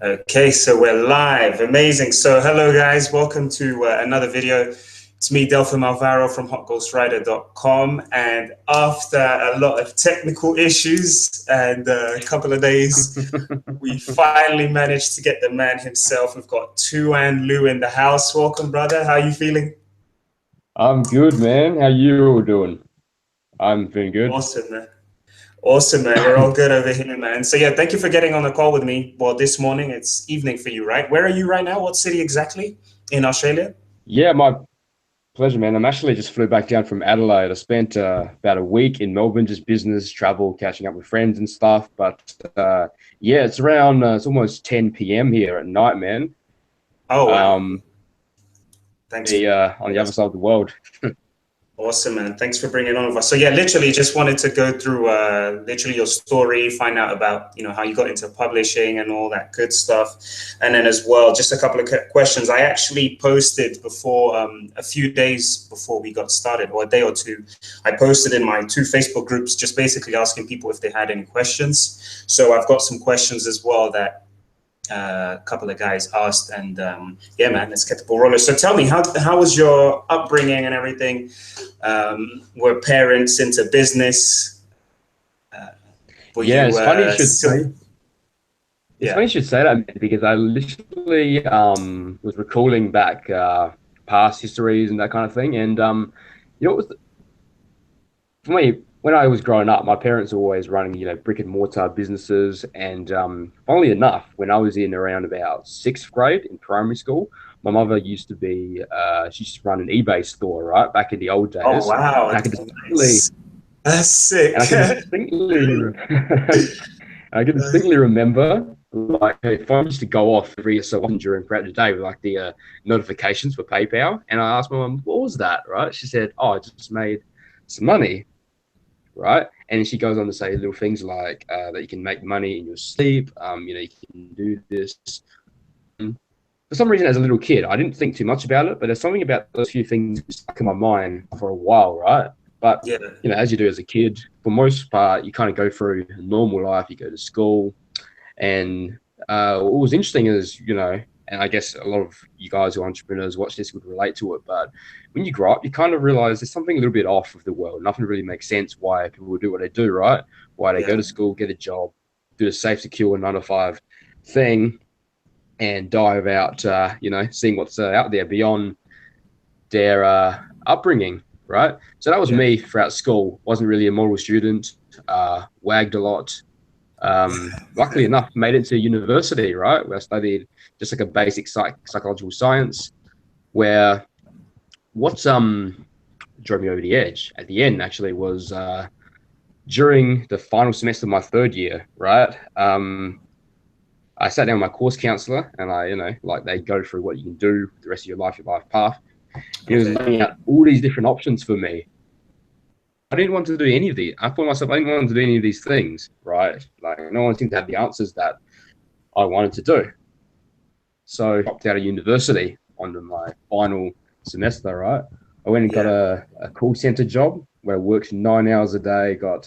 Okay, so we're live. Amazing. So hello guys, welcome to another video. It's me, Delphine Alvaro from hotghostwriter.com, and after a lot of technical issues and a couple of days, we finally managed to get the man himself. We've got Tuan Luu in the house. Welcome, brother. How are you feeling? I'm good, man. How you all doing? I'm feeling good. Awesome, man. Awesome, man. We're all good over here, man. So yeah, thank you for getting on the call with me. Well, this morning, it's evening for you, right? Where are you right now? What city exactly in Australia? Yeah, my pleasure, man. I'm actually just flew back down from Adelaide. I spent about a week in Melbourne, just business, travel, catching up with friends and stuff. But yeah, it's around, it's almost 10 p.m. here at night, man. Oh, wow. Thanks. On the other side of the world. Awesome, man. Thanks for bringing it on with us. So yeah, literally just wanted to go through literally your story, find out about, how you got into publishing and all that good stuff. And then as well, just a couple of questions. I actually posted before, a few days before we got started, or a day or two, I posted in my 2 Facebook groups, just basically asking people if they had any questions. So I've got some questions as well that a couple of guys asked, and yeah, man, let's get the ball rolling. So tell me, how was your upbringing and everything? Were parents into business? It's funny you should say. It's funny you should say that, because I literally was recalling back past histories and that kind of thing, and it was for me. When I was growing up, my parents were always running, brick and mortar businesses. And funnily enough, when I was in around about 6th grade in primary school, my mother used to be, she used to run an eBay store, right? Back in the old days. Oh, wow. And I could distinctly, that's sick. And I can distinctly remember, like, her phone used to go off every so often throughout the day with like the notifications for PayPal. And I asked my mum, what was that, right? She said, oh, I just made some money. Right, and she goes on to say little things like that you can make money in your sleep. You can do this. For some reason, as a little kid, I didn't think too much about it, but there's something about those few things stuck in my mind for a while, right? But yeah, as you do as a kid, for most part, you kind of go through a normal life. You go to school, and what was interesting is, and I guess a lot of you guys who are entrepreneurs watch this would relate to it, but when you grow up, you kind of realize there's something a little bit off with the world. Nothing really makes sense why people do what they do, right? Why they go to school, get a job, do the safe, secure 9-to-5 thing, and dive out, seeing what's out there beyond their upbringing, right? So that was me throughout school. Wasn't really a model student, wagged a lot. Luckily enough, made it to university, right, where I studied just like a basic psychological science, where what drove me over the edge at the end actually was during the final semester of my 3rd year, right? I sat down with my course counselor, and they go through what you can do the rest of your life path. He was laying out all these different options for me. I didn't want to do any of these. I thought myself, I didn't want to do any of these things, right? Like, no one seemed to have the answers that I wanted to do. So I dropped out of university on my final semester, right? I went and got a call center job where I worked 9 hours a day, got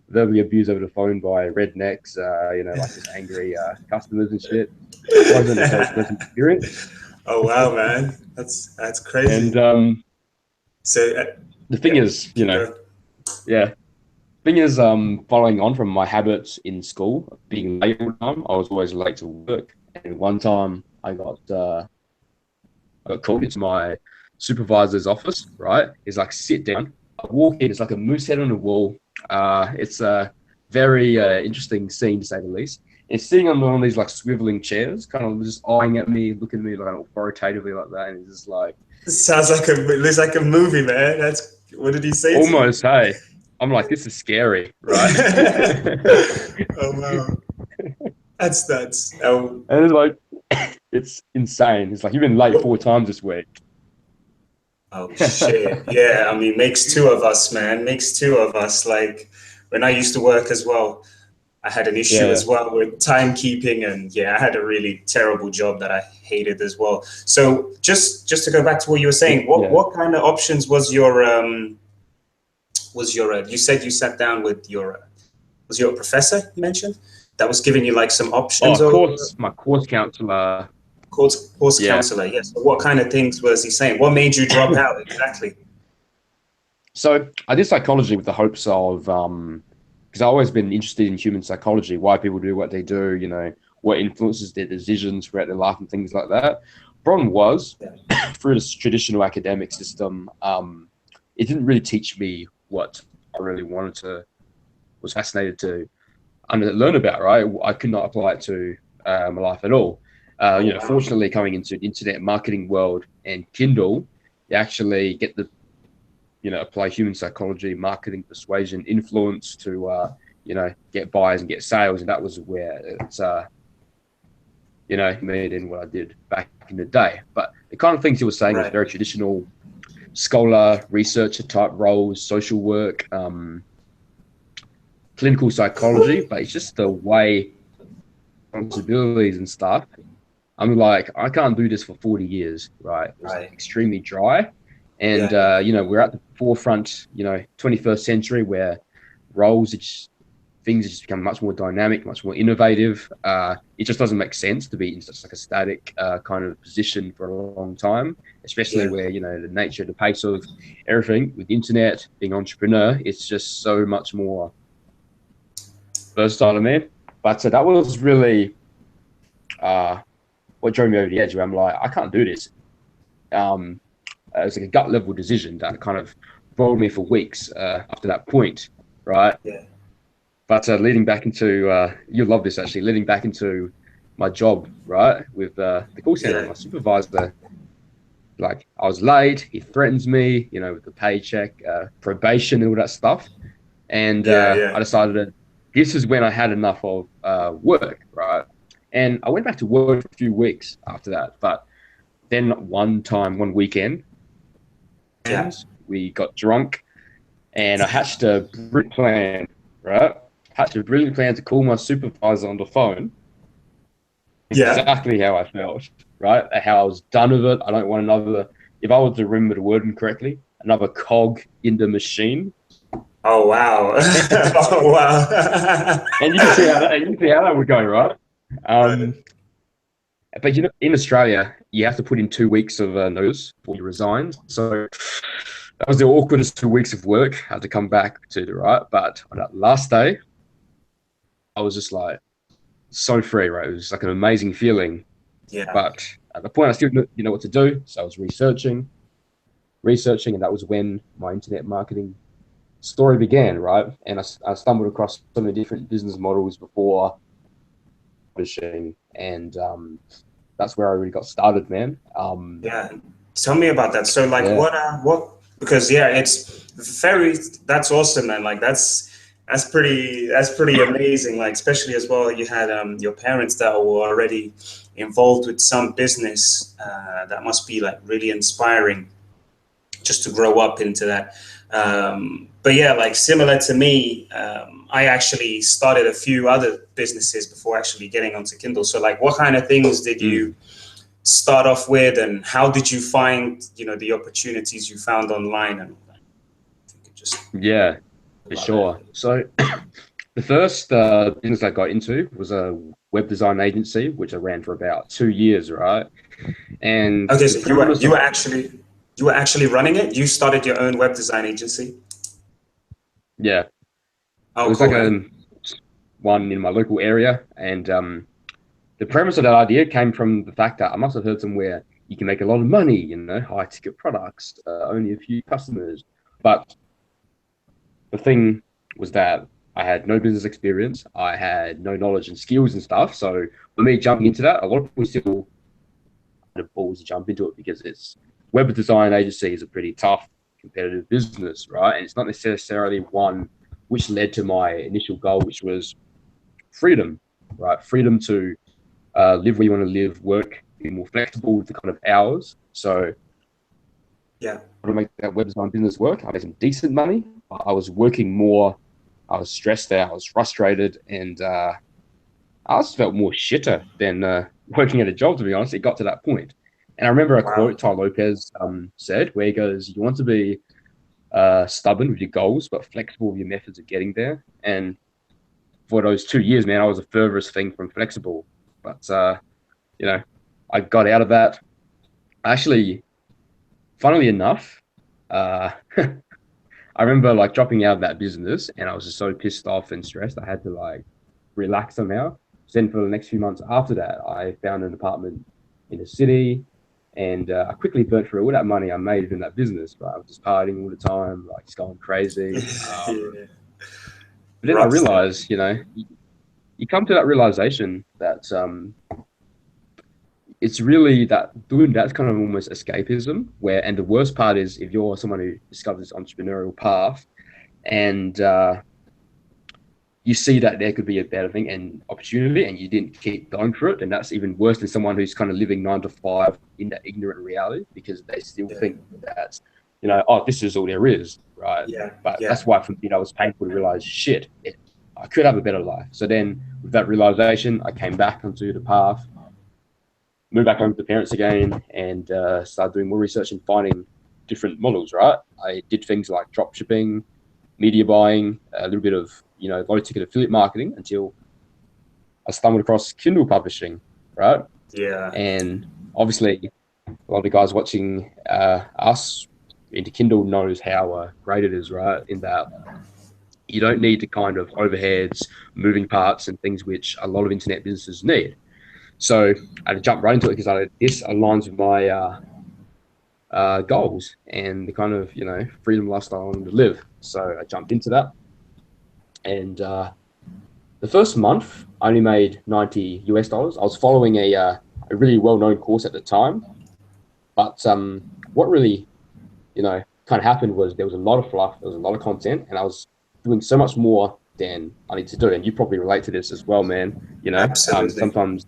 verbally abused over the phone by rednecks, like just angry customers and shit. It wasn't a very pleasant experience. Oh, wow, man. That's crazy. And so the thing is, following on from my habits in school, being late all the time, I was always late to work. And one time I got called into my supervisor's office, right? He's like, sit down. I walk in, it's like a moose head on the wall. It's a very interesting scene, to say the least. It's sitting on one of these like swiveling chairs, kind of just eyeing at me, looking at me like authoritatively like that. And he's just like, it sounds like looks like a movie, man. What did he say? Almost, hey. I'm like, this is scary, right? Oh, wow. That's nuts. Oh. And it's like, it's insane. It's like, you've been late 4 times this week. Oh, shit. Yeah, I mean, makes 2 of us, man. Makes 2 of us. Like, when I used to work as well, I had an issue as well with timekeeping, and I had a really terrible job that I hated as well. So just to go back to what you were saying, what kind of options was your you said you sat down with your was your professor you mentioned? that was giving you like some options? Oh, of Or course, my course counselor. course Yeah. counselor, yes. So what kind of things was he saying? What made you drop out exactly? So I did psychology with the hopes of, because I've always been interested in human psychology, why people do what they do, you know, what influences their decisions throughout their life and things like that. Problem was, through this traditional academic system, it didn't really teach me what I really was fascinated to learn about, right? I could not apply it to my life at all. You know, fortunately, coming into the internet marketing world and Kindle, you actually get the, you know, apply human psychology, marketing, persuasion, influence to, you know, get buyers and get sales. And that was where it's, you know, made in what I did back in the day. But the kind of things he was saying was very traditional scholar, researcher type roles, social work, clinical psychology, but it's just the way responsibilities and stuff. I'm like, I can't do this for 40 years, right? It was extremely dry. And, you know, we're at the forefront, you know, 21st century where roles, things have just become much more dynamic, much more innovative. It just doesn't make sense to be in such like a static kind of position for a long time, especially where, you know, the nature, the pace of everything with the internet, being an entrepreneur, it's just so much more versatile, man. But that was really what drove me over the edge, where I'm like, I can't do this. It was like a gut level decision that kind of rolled me for weeks after that point, right? Yeah. But leading back into, you'll love this actually, leading back into my job, right, with the call center, my supervisor, like I was late, he threatens me, you know, with the paycheck, probation and all that stuff. And I decided that this is when I had enough of work, right? And I went back to work for a few weeks after that. But then one weekend, we got drunk and I hatched a brilliant plan, right? Hatched a brilliant plan to call my supervisor on the phone. Exactly how I felt, right? How I was done with it. I don't want another, if I was to remember the wording correctly, another cog in the machine. Oh, wow. Oh, wow. And you can see how that would go, right? But you know, in Australia, you have to put in 2 weeks of notice before you resign. So that was the awkwardest 2 weeks of work. I had to come back to the right. But on that last day, I was just like so free, right? It was like an amazing feeling. Yeah. But at the point, I still didn't know what to do. So I was researching, and that was when my internet marketing story began, right? And I stumbled across so many different business models before publishing, and that's where I really got started, man. Yeah, tell me about that. So, like, what? Because that's awesome, man. Like, that's pretty amazing. Like, especially as well, you had your parents that were already involved with some business. That must be like really inspiring, just to grow up into that. But yeah, like similar to me, I actually started a few other businesses before actually getting onto Kindle. So like, what kind of things did you start off with, and how did you find, you know, the opportunities you found online and all that? If you could just for sure. So the first business I got into was a web design agency, which I ran for about 2 years, right? And okay, so you were actually running it. You started your own web design agency. Yeah. Oh, it was cool, like one in my local area, and the premise of that idea came from the fact that I must have heard somewhere you can make a lot of money, you know, high ticket products, only a few customers. But the thing was that I had no business experience, I had no knowledge and skills and stuff. So for me jumping into that, a lot of people still had the balls to jump into it because it's web design agency is a pretty tough, competitive business, right? And it's not necessarily one which led to my initial goal, which was freedom, right? Freedom to live where you want to live, work, be more flexible with the kind of hours. So to make that web design business work, I made some decent money. I was working more. I was stressed out. I was frustrated, and I just felt more shitter than working at a job. To be honest, it got to that point. And I remember a quote Ty Lopez said, where he goes, "You want to be stubborn with your goals, but flexible with your methods of getting there." And for those 2 years, man, I was the furthest thing from flexible. But you know, I got out of that. Actually, funnily enough, I remember like dropping out of that business, and I was just so pissed off and stressed. I had to like relax somehow. So then for the next few months after that, I found an apartment in the city, and I quickly burnt through all that money I made in that business. Right, I was just partying all the time, like just going crazy. Yeah. But then I Rockstar. realized, you come to that realization that it's really that doing that's kind of almost escapism. And the worst part is if you're someone who discovers this entrepreneurial path, and you see that there could be a better thing and opportunity, and you didn't keep going for it, and that's even worse than someone who's kind of living 9 to 5 in that ignorant reality because they still think that, oh, this is all there is, right? Yeah. But Yeah. that's why for me that was painful to realize, shit, I could have a better life. So then with that realization, I came back onto the path, moved back home to the parents again, and started doing more research and finding different models, right? I did things like drop shipping, media buying, a little bit of low ticket affiliate marketing until I stumbled across Kindle Publishing, right? Yeah. And obviously, a lot of the guys watching us into Kindle knows how great it is, right? In that you don't need the kind of overheads, moving parts, and things which a lot of internet businesses need. So I had to jump right into it because this aligns with my goals and the kind of freedom lifestyle I wanted to live. So I jumped into that, and the first month I only made $90. I was following a really well-known course at the time, but what really kind of happened was there was a lot of fluff, there was a lot of content, and I was doing so much more than I need to do. And you probably relate to this as well, man. Absolutely. Sometimes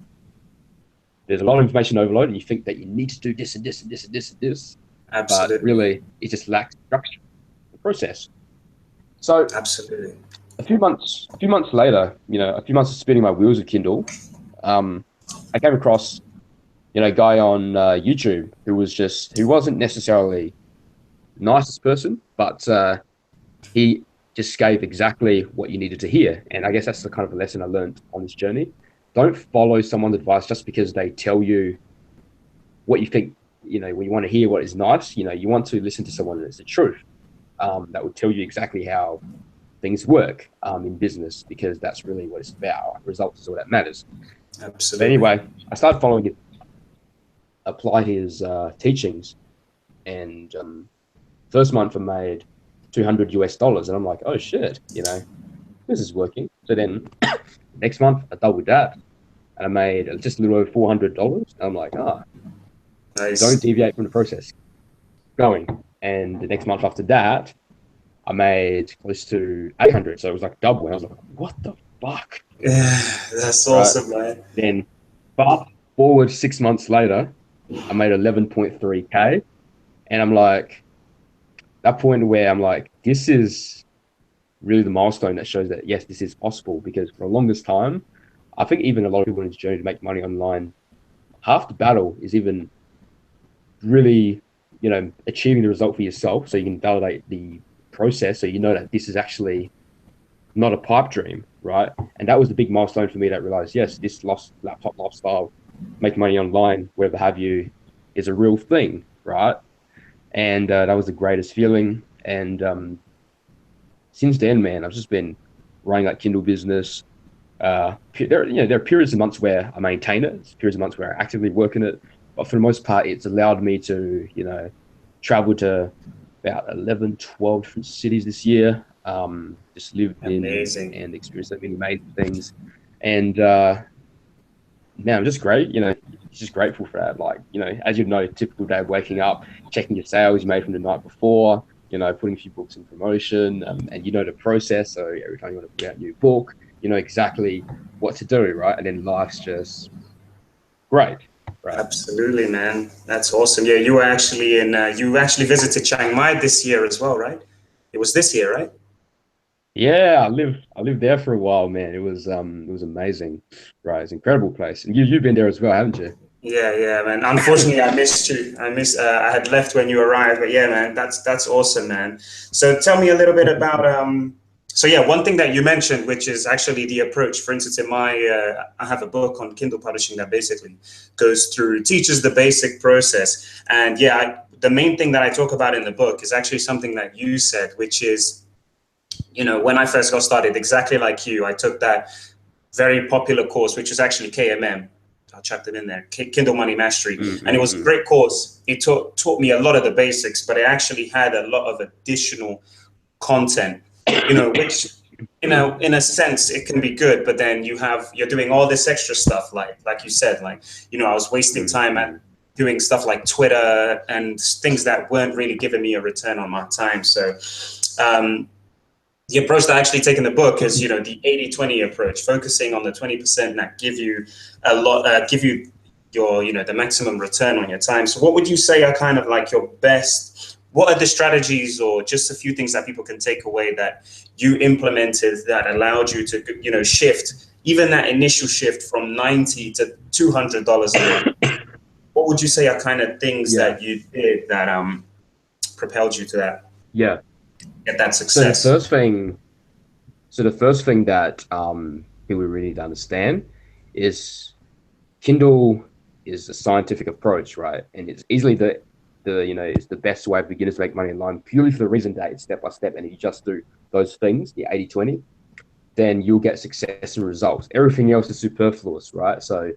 there's a lot of information overload, and you think that you need to do this and this and this and this and this. Absolutely. But really, it just lacks structure, the process. So absolutely, a few months later, a few months of spinning my wheels with Kindle, I came across, a guy on YouTube who wasn't necessarily the nicest person, but he just gave exactly what you needed to hear. And I guess that's the kind of a lesson I learned on this journey. Don't follow someone's advice just because they tell you what you think, when you want to hear what is nice, you want to listen to someone that's the truth. That would tell you exactly how things work in business, because that's really what it's about. Results is all that matters. Absolutely. But anyway, I started following it, applied his teachings, and first month I made $200, and I'm like, oh shit, this is working. So then next month I doubled that, and I made just a little over $400. And I'm like, nice. Don't deviate from the process. Going. And the next month after that, I made close to 800. So it was like double. And I was like, what the fuck? Yeah, that's awesome, man. Then fast forward 6 months later, I made 11.3K. And I'm like, that point where I'm like, this is really the milestone that shows that, yes, this is possible. Because for the longest time, I think even a lot of people in this journey to make money online, half the battle is even really, achieving the result for yourself so you can validate the process, so that this is actually not a pipe dream, right? And that was the big milestone for me, that realized, yes, this laptop lifestyle, make money online, whatever have you, is a real thing, right? And that was the greatest feeling. And since then, man, I've just been running that Kindle business. There are periods of months where I maintain it, there's periods of months where I actively work in it, but for the most part, it's allowed me to, travel to about 11, 12 different cities this year. Just live in and experience so many amazing things. And man, I'm just great. Just grateful for that. Like, as you know, typical day of waking up, checking your sales you made from the night before, putting a few books in promotion, and the process. So every time you want to put out a new book, you know exactly what to do, right? And then life's just great. Right. Absolutely, man. That's awesome. Yeah, you were actually you actually visited Chiang Mai this year as well, right? It was this year, right? Yeah, I lived there for a while, man. It was amazing, right? It's an incredible place, and you've been there as well, haven't you? Yeah, man. Unfortunately, I missed you. I had left when you arrived, but yeah, man, that's awesome, man. So tell me a little bit about So yeah, one thing that you mentioned, which is actually the approach. For instance, in my, I have a book on Kindle Publishing that basically goes through, teaches the basic process. And yeah, the main thing that I talk about in the book is actually something that you said, which is, you know, when I first got started, exactly like you, I took that very popular course, which was actually KMM. I'll chuck it in there, Kindle Money Mastery. And it was a great course. It taught me a lot of the basics, but it actually had a lot of additional content, you know, which, you know, in a sense, it can be good, but then you're doing all this extra stuff, like you said, like, you know, I was wasting time at doing stuff like Twitter and things that weren't really giving me a return on my time. So the approach that I actually take in the book is, you know, the 80-20 approach, focusing on the 20% that give you a lot, give you your, you know, the maximum return on your time. So what would you say are kind of like your best, what are the strategies or just a few things that people can take away that you implemented that allowed you to, you know, shift, even that initial shift from $90 to $200 a month? What would you say are kind of things that you did that propelled you to that? Yeah. Get that success. So the first thing that people really need to understand is Kindle is a scientific approach, right? And it's easily it's the best way for beginners to make money online, purely for the reason that it's step by step. And if you just do those things, the 80-20, then you'll get success and results. Everything else is superfluous, right? So,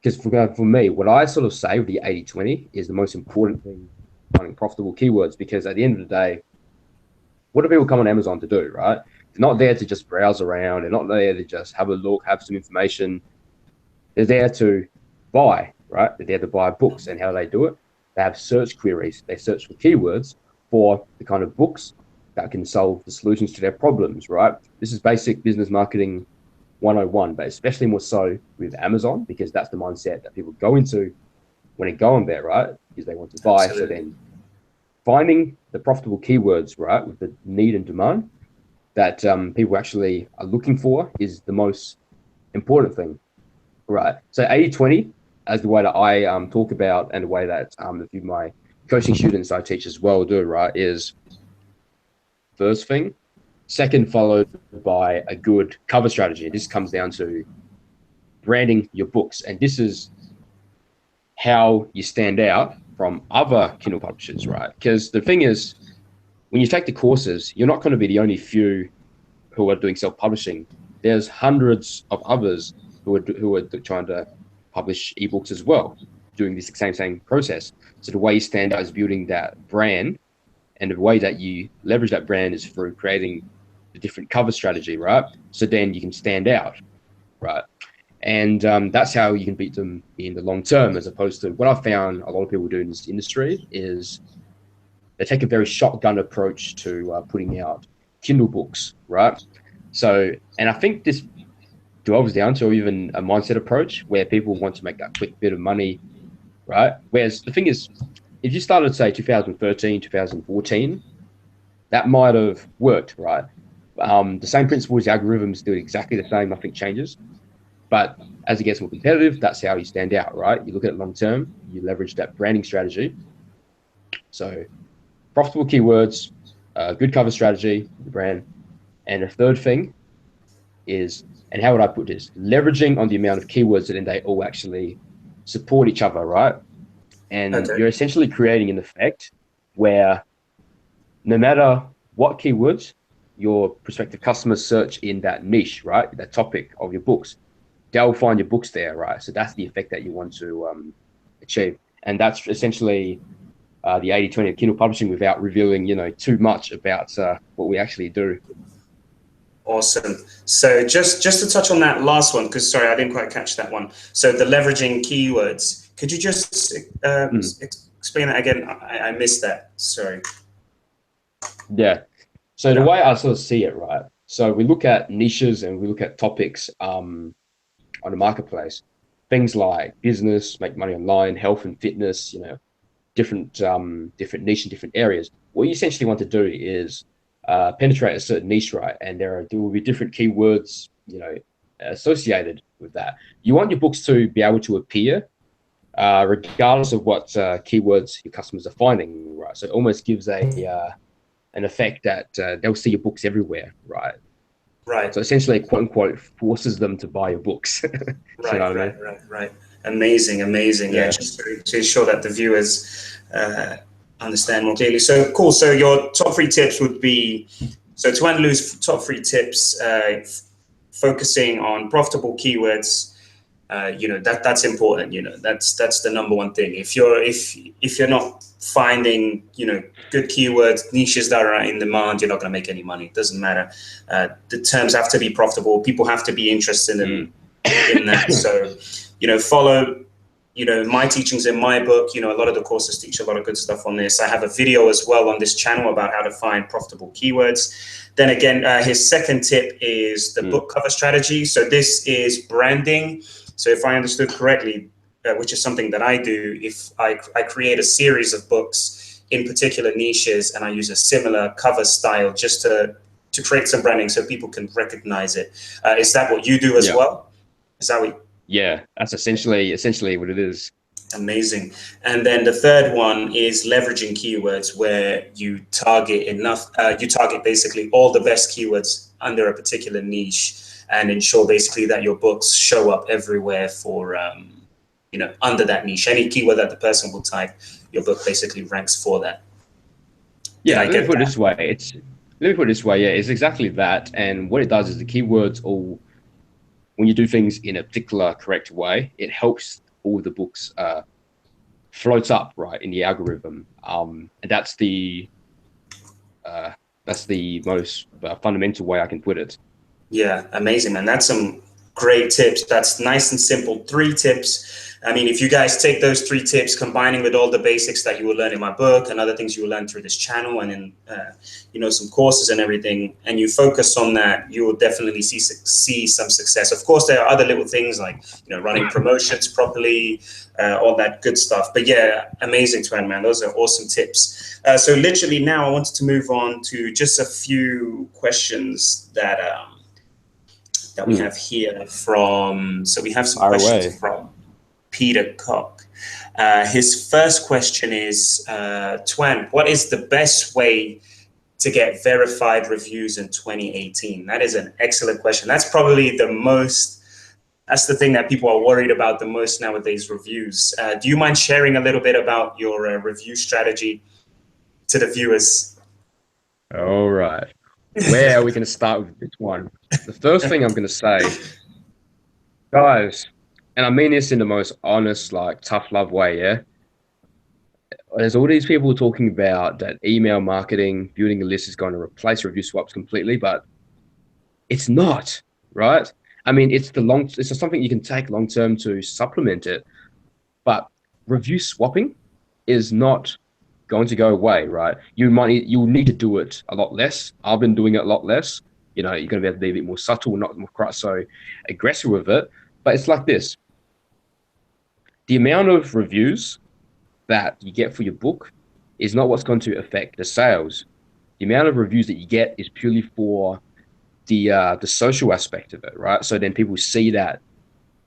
because for me, what I sort of say with the 80-20 is the most important thing, finding profitable keywords, because at the end of the day, what do people come on Amazon to do, right? They're not there to just browse around. They're not there to just have a look, have some information. They're there to buy, right? They're there to buy books. And how do they do it? They have search queries. They search for keywords for the kind of books that can solve the solutions to their problems, right? This is basic business marketing 101, but especially more so with Amazon, because that's the mindset that people go into when they go on there, right? Because they want to buy. Absolutely. So then finding the profitable keywords, right, with the need and demand that people actually are looking for is the most important thing, right? So 80-20, as the way that I talk about, and the way that a few of my coaching students I teach as well do, right, is first thing, second followed by a good cover strategy. This comes down to branding your books, and this is how you stand out from other Kindle publishers, right? Because the thing is, when you take the courses, you're not going to be the only few who are doing self-publishing. There's hundreds of others who are trying to publish ebooks as well, doing this same process. So the way you stand out is building that brand, and the way that you leverage that brand is through creating a different cover strategy, right? So then you can stand out, right? And that's how you can beat them in the long term, as opposed to what I found a lot of people do in this industry is they take a very shotgun approach to putting out Kindle books, right? So, and I think this delves down to even a mindset approach where people want to make that quick bit of money, right? Whereas the thing is, if you started, say, 2013, 2014, that might have worked, right? The same principles, the algorithms do exactly the same, nothing changes. But as it gets more competitive, that's how you stand out, right? You look at it long term, you leverage that branding strategy. So profitable keywords, good cover strategy, the brand. And the third thing is, and how would I put this? Leveraging on the amount of keywords that then they all actually support each other, right? And you're essentially creating an effect where no matter what keywords your prospective customers search in that niche, right? That topic of your books, they'll find your books there, right? So that's the effect that you want to achieve. And that's essentially the 80-20 of Kindle Publishing without revealing, too much about what we actually do. Awesome. So just to touch on that last one, because sorry, I didn't quite catch that one. So the leveraging keywords, could you just explain that again? I missed that. Sorry. Yeah. So the way I sort of see it, right? So we look at niches and we look at topics on the marketplace, things like business, make money online, health and fitness, different niche in different areas. What you essentially want to do is penetrate a certain niche, right? And there will be different keywords, associated with that. You want your books to be able to appear regardless of what keywords your customers are finding, right? So it almost gives a an effect that they'll see your books everywhere, right? Right. So essentially, quote unquote, forces them to buy your books. You Right, know what I right, mean? right, right. Amazing, amazing. Yeah, Yeah. just to ensure that the viewers understand more clearly. So cool. So your top three tips would be, so Tuan Luu's top three tips, focusing on profitable keywords. That's important. That's the number one thing. If you're not finding good keywords, niches that are in demand, you're not going to make any money. It doesn't matter. The terms have to be profitable. People have to be interested in that. So follow my teachings in my book. A lot of the courses teach a lot of good stuff on this. I have a video as well on this channel about how to find profitable keywords. Then again, his second tip is the book cover strategy. So this is branding. So if I understood correctly, which is something that I do, if I create a series of books in particular niches and I use a similar cover style just to create some branding so people can recognize it. Is that what you do as well? Is that what? Yeah, that's essentially what it is. Amazing. And then the third one is leveraging keywords, where you target basically all the best keywords under a particular niche and ensure basically that your books show up everywhere for, under that niche. Any keyword that the person will type, your book basically ranks for that. Yeah, let me put it this way. Yeah, it's exactly that. And what it does is the keywords all, when you do things in a particular correct way, it helps all the books floats up right in the algorithm. And that's the most fundamental way I can put it. Yeah, amazing, man. That's some great tips. That's nice and simple. 3 tips. I mean, if you guys take those 3 tips, combining with all the basics that you will learn in my book and other things you will learn through this channel and in, some courses and everything, and you focus on that, you will definitely see some success. Of course, there are other little things like, running promotions properly, all that good stuff. But yeah, amazing, Tuan, man. Those are awesome tips. So literally now I wanted to move on to just a few questions that we have here so we have some questions from Peter Koch. His first question is, Tuan, what is the best way to get verified reviews in 2018? That is an excellent question. That's probably that's the thing that people are worried about the most nowadays, reviews. Do you mind sharing a little bit about your review strategy to the viewers? All right. Where are we going to start with this one? The first thing I'm going to say, guys, and I mean this in the most honest, tough love way, yeah? There's all these people talking about that email marketing, building a list is going to replace review swaps completely, but it's not, right? I mean, it's something you can take long-term to supplement it, but review swapping is not going to go away, right? You'll need to do it a lot less. I've been doing it a lot less. You're going to be a bit more subtle, not quite so aggressive with it. But it's like this. The amount of reviews that you get for your book is not what's going to affect the sales. The amount of reviews that you get is purely for the social aspect of it, right? So then people see that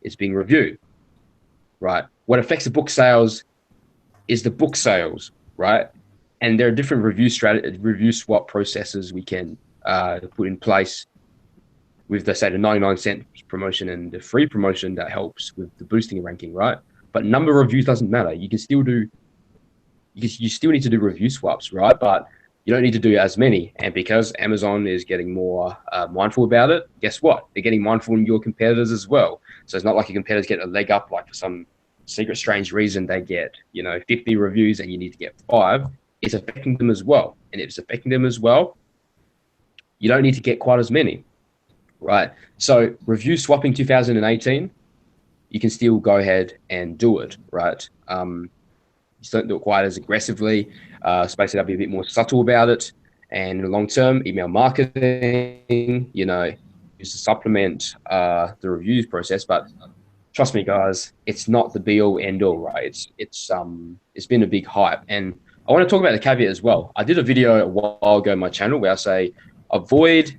it's being reviewed, right? What affects the book sales is the book sales, right? And there are different review swap processes we can put in place with the 99-cent promotion and the free promotion that helps with the boosting ranking, right? But number of reviews doesn't matter. You still need to do review swaps, right? But you don't need to do as many. And because Amazon is getting more mindful about it, guess what? They're getting mindful in your competitors as well. So it's not like your competitors get a leg up, like for some secret strange reason they get 50 reviews and you need to get 5. It's affecting them as well. And if it's affecting them as well, you don't need to get quite as many, right? So review swapping 2018, you can still go ahead and do it, right? Just don't do it quite as aggressively. Space it up, be a bit more subtle about it. And in the long term, email marketing, use to supplement the reviews process. But trust me, guys, it's not the be all end all, right? It's been a big hype. And I want to talk about the caveat as well. I did a video a while ago on my channel where I say, avoid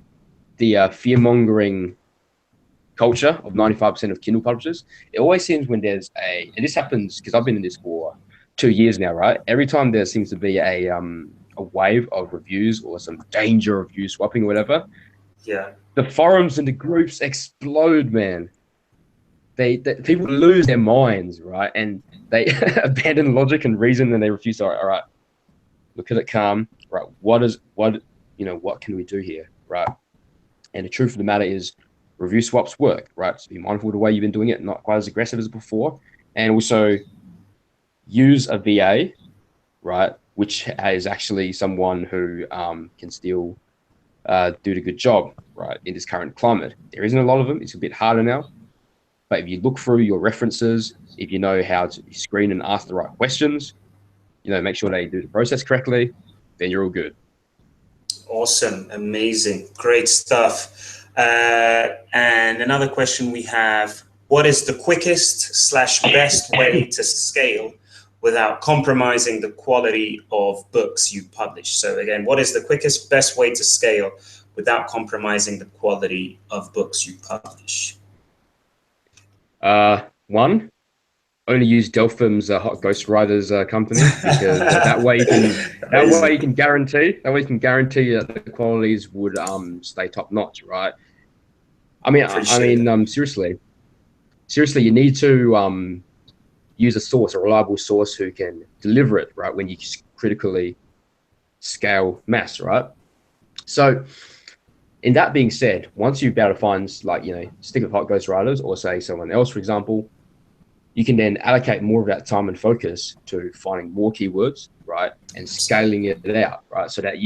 the fear-mongering culture of 95% of Kindle publishers. It always seems when there's and this happens because I've been in this for 2 years now, right? Every time there seems to be a a wave of reviews or some danger review swapping or whatever, Yeah. the forums and the groups explode, man. They people lose their minds, right? And they abandon logic and reason, and they refuse to. All right, look at it calm, right? What can we do here, right? And the truth of the matter is, review swaps work, right? So be mindful of the way you've been doing it, not quite as aggressive as before, and also use a VA, right? Which is actually someone who can still do a good job, right? In this current climate, there isn't a lot of them. It's a bit harder now. But if you look through your references, if you know how to screen and ask the right questions, make sure they do the process correctly, then you're all good. Awesome. Amazing. Great stuff. And another question we have, what is the quickest/best way to scale without compromising the quality of books you publish? So again, what is the quickest, best way to scale without compromising the quality of books you publish? One, only use Delphim's Hot Ghostwriters company, because that way you can guarantee that the qualities would stay top notch, right? Seriously, you need to use a reliable source who can deliver it, right, when you critically scale mass, right? So in that being said, once you've been able to find, stick with Hot Ghostwriters or say someone else, for example, you can then allocate more of that time and focus to finding more keywords, right, and scaling it out, right, so that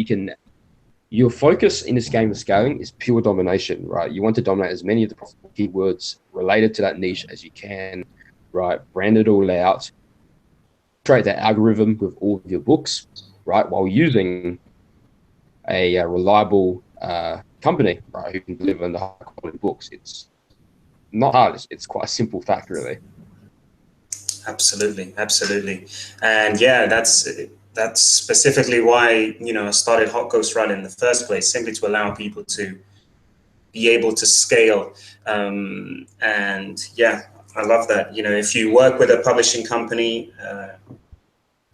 your focus in this game of scaling is pure domination, right? You want to dominate as many of the possible keywords related to that niche as you can, right? Brand it all out, create that algorithm with all of your books, right, while using a reliable company, right, who can deliver the high quality books. It's not hard. It's quite a simple fact, really. Absolutely. And yeah, that's specifically why, I started Hot Ghostwriter in the first place, simply to allow people to be able to scale. And yeah, I love that. If you work with a publishing company,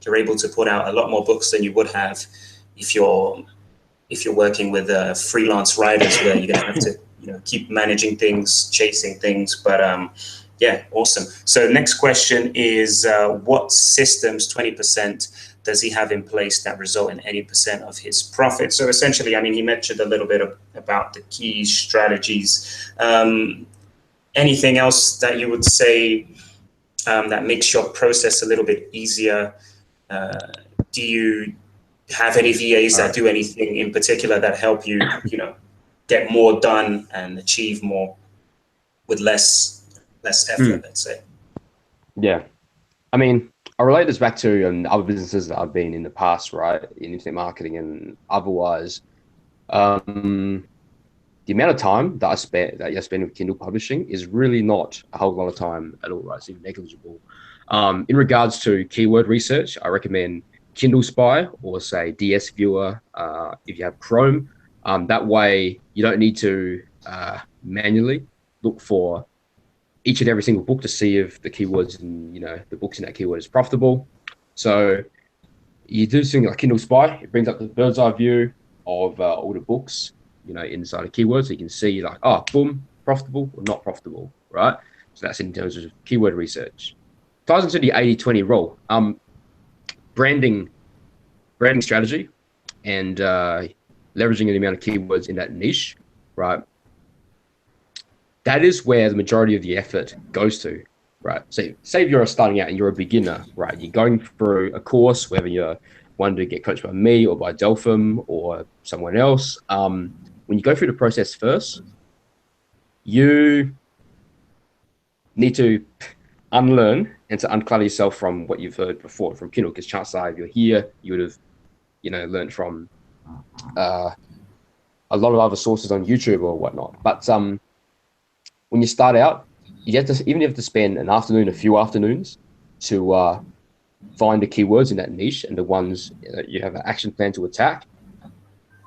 you're able to put out a lot more books than you would have if you're working with freelance writers, where you're going to have to keep managing things, chasing things. But yeah, awesome. So next question is, what systems, 20%, does he have in place that result in 80% of his profit? So essentially, he mentioned a little bit about the key strategies. Anything else that you would say that makes your process a little bit easier? Do you have any VAs that do anything in particular that help you, get more done and achieve more with less effort, let's say? Yeah. I relate this back to other businesses that I've been in the past, right? In internet marketing and otherwise. The amount of time that I spend with Kindle Publishing is really not a whole lot of time at all, right? It's even negligible. In regards to keyword research, I recommend Kindle Spy or say DS Viewer if you have Chrome. That way you don't need to manually look for each and every single book to see if the keywords and the books in that keyword is profitable. So you do something like Kindle Spy. It brings up the bird's eye view of all the books inside of keywords, so you can see boom, profitable or not profitable, right? So that's in terms of keyword research. Ties into the 80-20 rule. Branding strategy and leveraging the amount of keywords in that niche, right? That is where the majority of the effort goes to, right? So say if you're starting out and you're a beginner, right? You're going through a course, whether you're wanting to get coached by me or by Delphim or someone else. When you go through the process first, you need to unlearn and to unclutter yourself from what you've heard before from Kindle, because chances are if you're here, you would have, learned from a lot of other sources on YouTube or whatnot. But when you start out, you have to spend an afternoon, a few afternoons to find the keywords in that niche and the ones that you have an action plan to attack.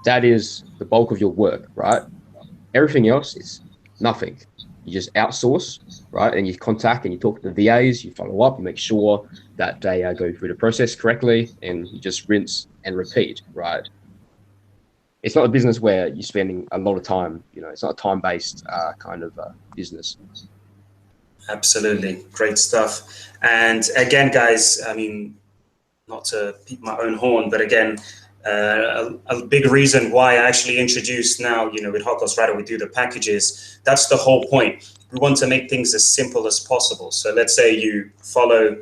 That is the bulk of your work, right? Everything else is nothing. You just outsource, right? And you contact and you talk to the VAs, you follow up, you make sure that they go through the process correctly, and you just rinse, and repeat, right? It's not a business where you're spending a lot of time. It's not a time-based kind of business. Absolutely. Great stuff. And again, guys, I mean, not to peep my own horn, but again, a big reason why I actually introduced now, with Hot Goss Writer, we do the packages. That's the whole point. We want to make things as simple as possible. So let's say you follow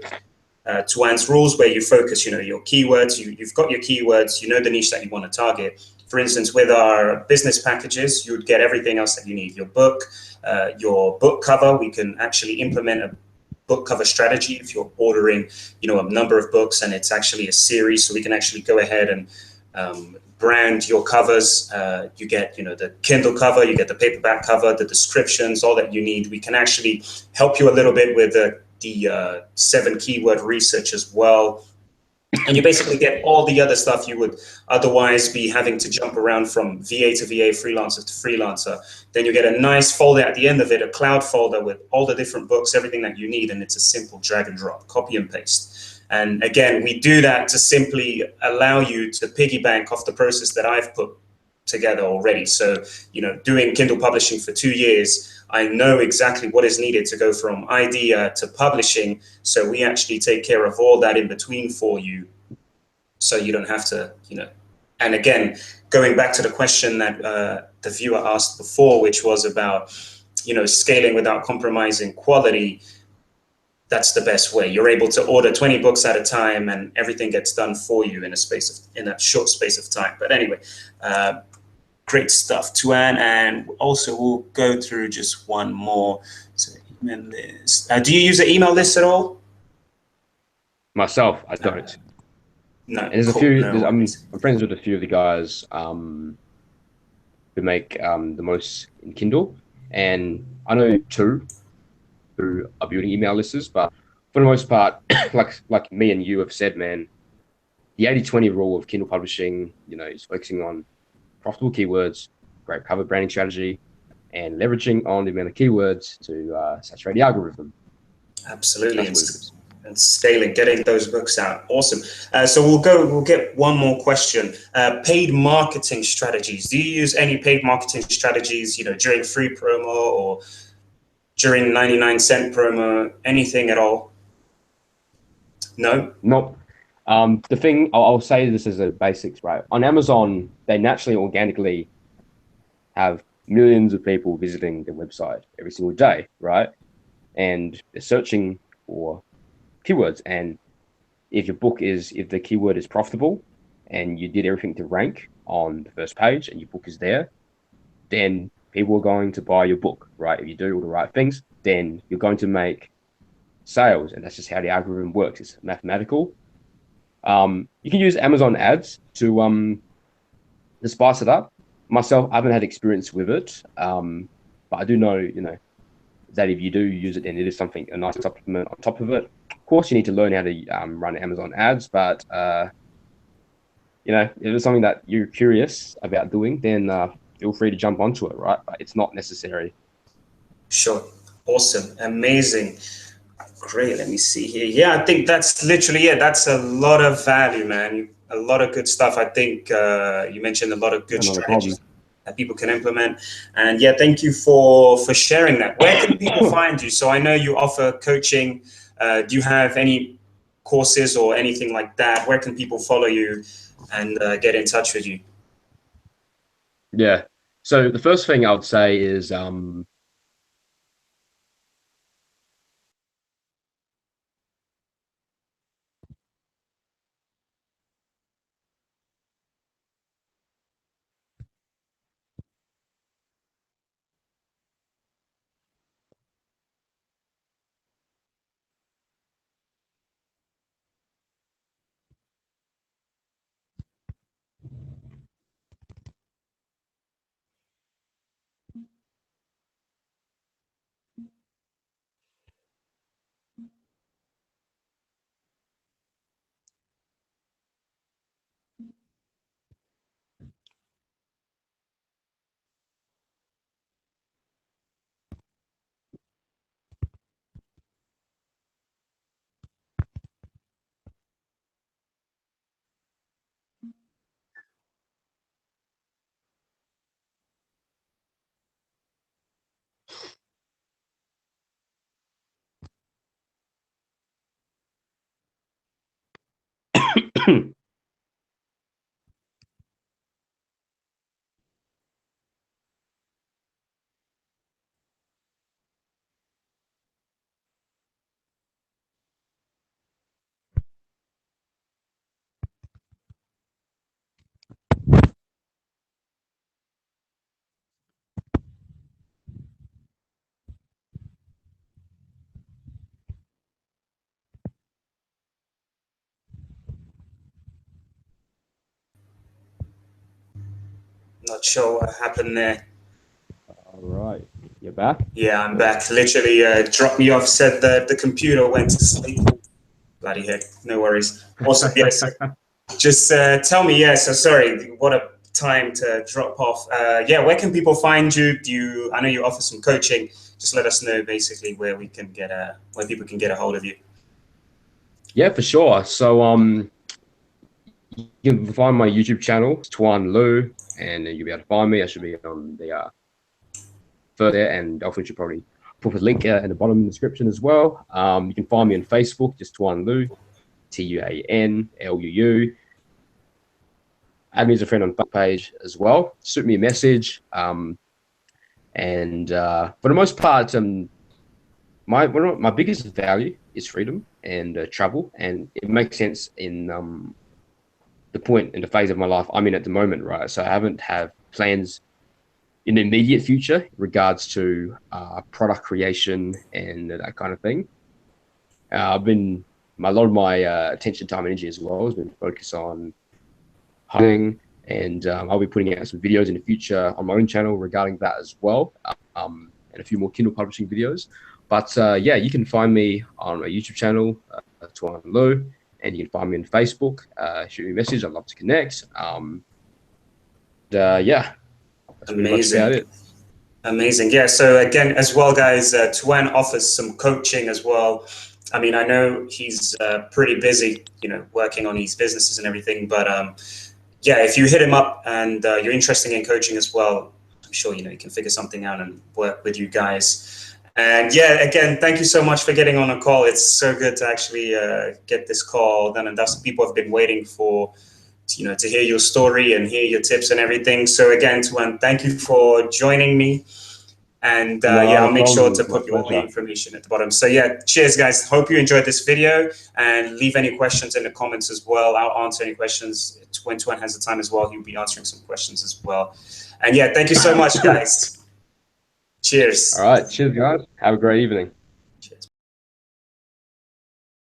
Tuan's rules where you focus, your keywords, you've got your keywords, the niche that you want to target. For instance, with our business packages, you would get everything else that you need. Your book cover, we can actually implement a book cover strategy if you're ordering, a number of books and it's actually a series. So we can actually go ahead and brand your covers. You get, the Kindle cover, you get the paperback cover, the descriptions, all that you need. We can actually help you a little bit with the 7 keyword research as well. And you basically get all the other stuff you would otherwise be having to jump around from VA to VA, freelancer to freelancer. Then you get a nice folder at the end of it, a cloud folder with all the different books, everything that you need. And it's a simple drag and drop, copy and paste. And again, we do that to simply allow you to piggyback off the process that I've put together already. So, doing Kindle publishing for 2 years, I know exactly what is needed to go from idea to publishing. So we actually take care of all that in between for you. So you don't have to, and again, going back to the question that the viewer asked before, which was about, scaling without compromising quality. That's the best way. You're able to order 20 books at a time and everything gets done for you in a short space of time. But anyway, great stuff, Tuan. And also we'll go through just one more. So email list. Do you use an email list at all? Myself, I don't. No. And there's a few. I'm friends with a few of the guys who make the most in Kindle, and I know 2 who are building email lists. But for the most part, like me and you have said, man, the 80-20 rule of Kindle publishing, is focusing on profitable keywords, great cover branding strategy, and leveraging on the amount of keywords to saturate the algorithm. Absolutely. And scaling, getting those books out. Awesome. So we'll get one more question. Paid marketing strategies. Do you use any paid marketing strategies, during free promo or during 99-cent promo, anything at all? No? Nope. The thing, I'll say this as a basics, right? On Amazon, they naturally, organically have millions of people visiting their website every single day, right? And they're searching for keywords. And if the keyword is profitable and you did everything to rank on the first page and your book is there, then people are going to buy your book, right? If you do all the right things, then you're going to make sales. And that's just how the algorithm works. It's mathematical. You can use Amazon ads to spice it up. Myself, I haven't had experience with it, but I do know, that if you do use it, then it is a nice supplement on top of it. Of course, you need to learn how to run Amazon ads, but if it's something that you're curious about doing, then feel free to jump onto it, right? But it's not necessary. Sure. Awesome. Amazing. Great. Let me see here. Yeah, I think that's literally it. That's a lot of value, man. A lot of good stuff. I think you mentioned a lot of good strategies that people can implement. And yeah, thank you for sharing that. Where can people find you? So I know you offer coaching. Do you have any courses or anything like that? Where can people follow you and get in touch with you? Yeah. So the first thing I would say is Not sure what happened there. All right, you're back? Yeah, I'm back. Literally dropped me off, said that the computer went to sleep. Bloody heck, no worries. Awesome, yes. Just tell me, yeah, so sorry, what a time to drop off. Yeah, where can people find you? I know you offer some coaching. Just let us know basically where we can get where people can get a hold of you. Yeah, for sure. So you can find my YouTube channel, Tuan Luu, and you'll be able to find me. I should be on the further, and I should probably put a link in the bottom of the description as well. You can find me on Facebook, just Tuan Luu, TuanLuu. Add me as a friend on Facebook page as well. Shoot me a message. And for the most part, my biggest value is freedom and travel, and it makes sense in the point in the phase of my life I'm in at the moment, right? So I haven't have plans in the immediate future in regards to product creation and that kind of thing. I've been a lot of my attention, time, and energy as well has been focused on hunting, and I'll be putting out some videos in the future on my own channel regarding that as well, and a few more Kindle publishing videos. But yeah, you can find me on my YouTube channel, Tuan Luu, and you can find me on Facebook. Shoot me a message. I'd love to connect. Yeah, that's pretty much about it. Amazing. Yeah. So again, as well, guys, Tuan offers some coaching as well. I mean, I know he's pretty busy, working on his businesses and everything, but yeah, if you hit him up and you're interested in coaching as well, I'm sure, you can figure something out and work with you guys. And yeah, again, thank you so much for getting on a call. It's so good to actually get this call done, and that's what people have been waiting for, to hear your story and hear your tips and everything. So again, Tuan, thank you for joining me. And yeah, I'll make sure to put all the information at the bottom. So yeah, cheers, guys. Hope you enjoyed this video, and leave any questions in the comments as well. I'll answer any questions. When Tuan has the time as well, he'll be answering some questions as well. And yeah, thank you so much, guys. Cheers. All right. Cheers, guys. Have a great evening.